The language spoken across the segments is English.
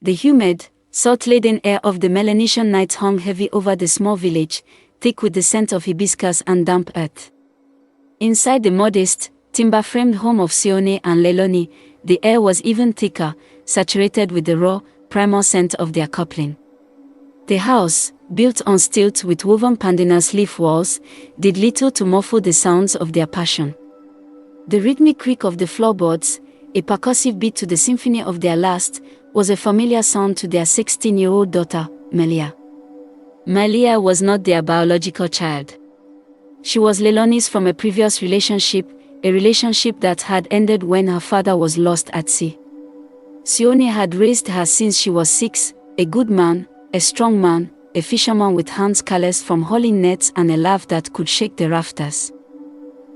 The humid, salt-laden air of the Melanesian night hung heavy over the small village, thick with the scent of hibiscus and damp earth. Inside the modest, timber-framed home of Sione and Leilani, the air was even thicker, saturated with the raw, primal scent of their coupling. The house, built on stilts with woven pandanus leaf walls, did little to muffle the sounds of their passion. The rhythmic creak of the floorboards, a percussive beat to the symphony of their last, was a familiar sound to their 16-year-old daughter, Malia. Malia was not their biological child. She was Leilani's from a previous relationship, a relationship that had ended when her father was lost at sea. Sione had raised her since she was 6, a good man, a strong man, a fisherman with hands calloused from hauling nets and a laugh that could shake the rafters.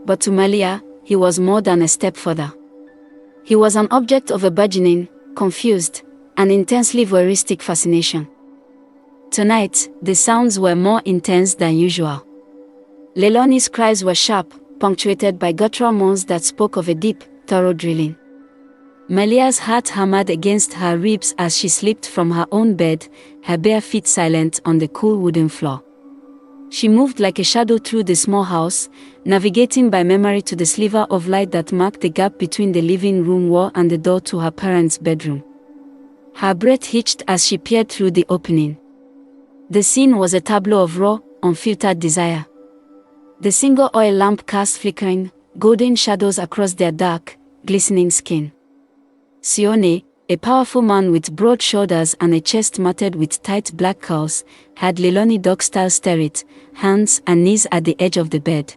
But to Malia, he was more than a stepfather. He was an object of a burgeoning, confused, and intensely voyeuristic fascination. Tonight, the sounds were more intense than usual. Leilani's cries were sharp, punctuated by guttural moans that spoke of a deep, thorough drilling. Malia's heart hammered against her ribs as she slipped from her own bed, her bare feet silent on the cool wooden floor. She moved like a shadow through the small house, navigating by memory to the sliver of light that marked the gap between the living room wall and the door to her parents' bedroom. Her breath hitched as she peered through the opening. The scene was a tableau of raw, unfiltered desire. The single oil lamp cast flickering, golden shadows across their dark, glistening skin. Sione, a powerful man with broad shoulders and a chest matted with tight black curls, had Leilani dog-style stare it, hands and knees at the edge of the bed.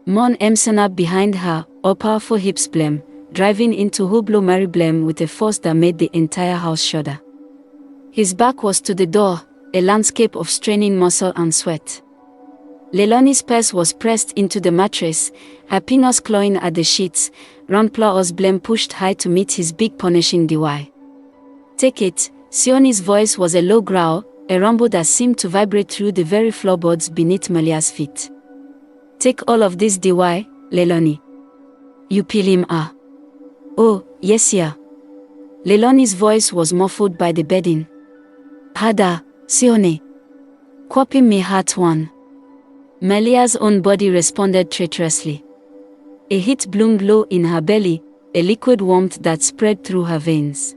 Mon Emsonab behind her, all-powerful hips blem, driving into Hublo Mary blem with a force that made the entire house shudder. His back was to the door, a landscape of straining muscle and sweat. Leilani's purse was pressed into the mattress, her penis clawing at the sheets, round claws blem pushed high to meet his big punishing DY. Take it, Sione's voice was a low growl, a rumble that seemed to vibrate through the very floorboards beneath Malia's feet. Take all of this DY, Leilani. You peel him Oh, yes yeah. Leilani's voice was muffled by the bedding. Hada, Sione. Kwapim me heart one. Malia's own body responded traitorously. A heat bloomed low in her belly, a liquid warmth that spread through her veins.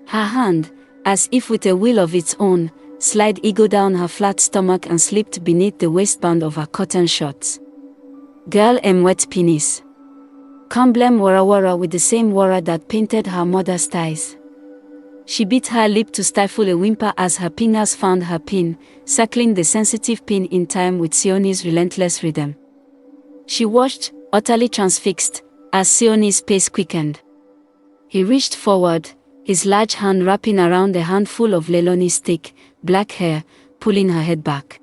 Her hand, as if with a will of its own, slid ego down her flat stomach and slipped beneath the waistband of her cotton shorts. Girl wet penis. Kamblem wara wara with the same wara that painted her mother's thighs. She bit her lip to stifle a whimper as her fingers found her pin, circling the sensitive pin in time with Sione's relentless rhythm. She watched, utterly transfixed, as Sione's pace quickened. He reached forward, his large hand wrapping around a handful of Leilani's thick, black hair, pulling her head back.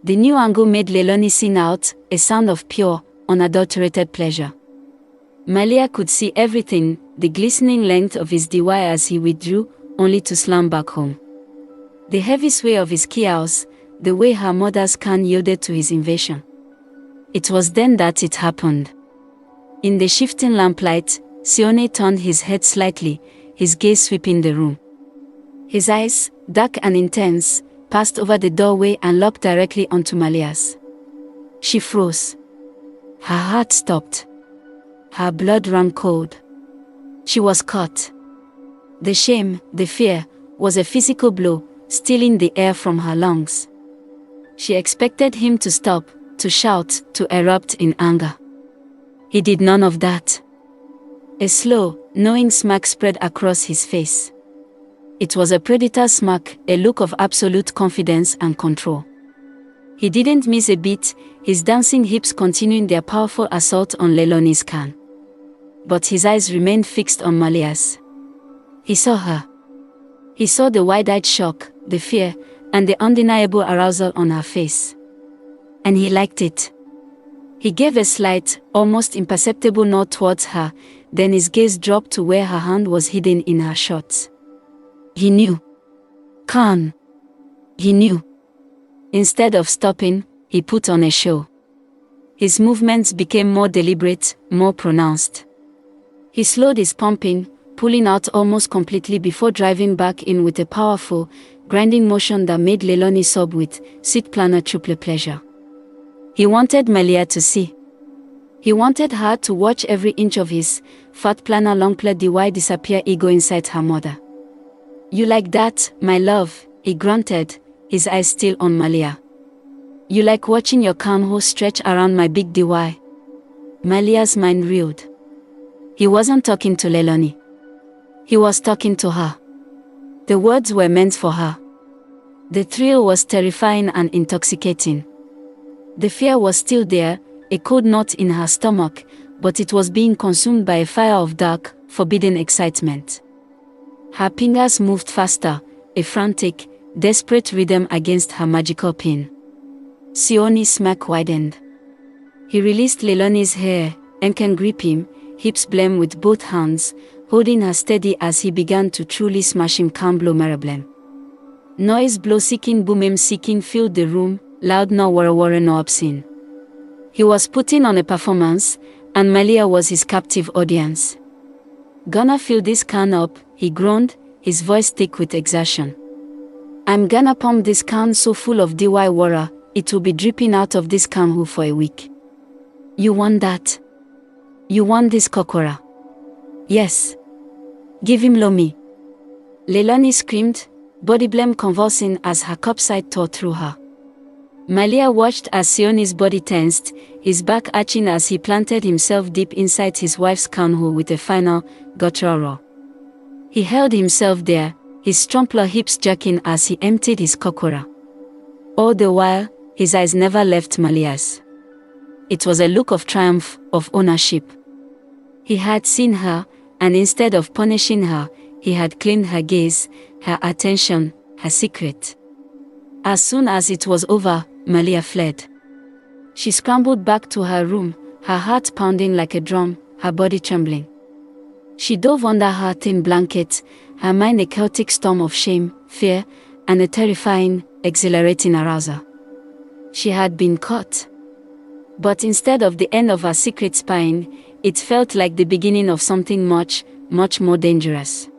The new angle made Leilani sing out, a sound of pure, unadulterated pleasure. Malia could see everything, the glistening length of his DY as he withdrew, only to slam back home. The heavy sway of his kiaos, the way her mother's can yielded to his invasion. It was then that it happened. In the shifting lamplight, Sione turned his head slightly, his gaze sweeping the room. His eyes, dark and intense, passed over the doorway and locked directly onto Malia's. She froze. Her heart stopped. Her blood ran cold. She was caught. The shame, the fear, was a physical blow, stealing the air from her lungs. She expected him to stop, to shout, to erupt in anger. He did none of that. A slow, knowing smirk spread across his face. It was a predator's smirk, a look of absolute confidence and control. He didn't miss a beat, his dancing hips continuing their powerful assault on Leilani's can. But his eyes remained fixed on Malia's. He saw her. He saw the wide-eyed shock, the fear, and the undeniable arousal on her face. And he liked it. He gave a slight, almost imperceptible nod towards her, then his gaze dropped to where her hand was hidden in her shorts. He knew. Khan. He knew. Instead of stopping, he put on a show. His movements became more deliberate, more pronounced. He slowed his pumping, pulling out almost completely before driving back in with a powerful, grinding motion that made Leilani sob with sweet planner triple pleasure. He wanted Malia to see. He wanted her to watch every inch of his fat planner lamplight DY disappear ego inside her mother. You like that, my love, he grunted, his eyes still on Malia. You like watching your canho stretch around my big DY? Malia's mind reeled. He wasn't talking to Leilani. He was talking to her. The words were meant for her. The thrill was terrifying and intoxicating. The fear was still there, a cold knot in her stomach, but it was being consumed by a fire of dark, forbidden excitement. Her fingers moved faster, a frantic, desperate rhythm against her magical pin. Sione's smirk widened. He released Leilani's hair and can grip him, hips blame with both hands, holding her steady as he began to truly smash him calm blow marablem. Noise blow seeking boom seeking filled the room, loud no wara no obscene. He was putting on a performance, and Malia was his captive audience. Gonna fill this can up, he groaned, his voice thick with exertion. I'm gonna pump this can so full of DY water, it will be dripping out of this can for a week. You want that? You want this kokora? Yes. Give him Lomi. Leilani screamed, body blame convulsing as her cup-side tore through her. Malia watched as Sione's body tensed, his back arching as he planted himself deep inside his wife's canhole with a final, guttural roar. He held himself there, his strumpler hips jerking as he emptied his kokora. All the while, his eyes never left Malia's. It was a look of triumph, of ownership. He had seen her, and instead of punishing her, he had claimed her gaze, her attention, her secret. As soon as it was over, Malia fled. She scrambled back to her room, her heart pounding like a drum, her body trembling. She dove under her thin blanket, her mind a chaotic storm of shame, fear, and a terrifying, exhilarating arousal. She had been caught. But instead of the end of her secret spying, it felt like the beginning of something much, much more dangerous.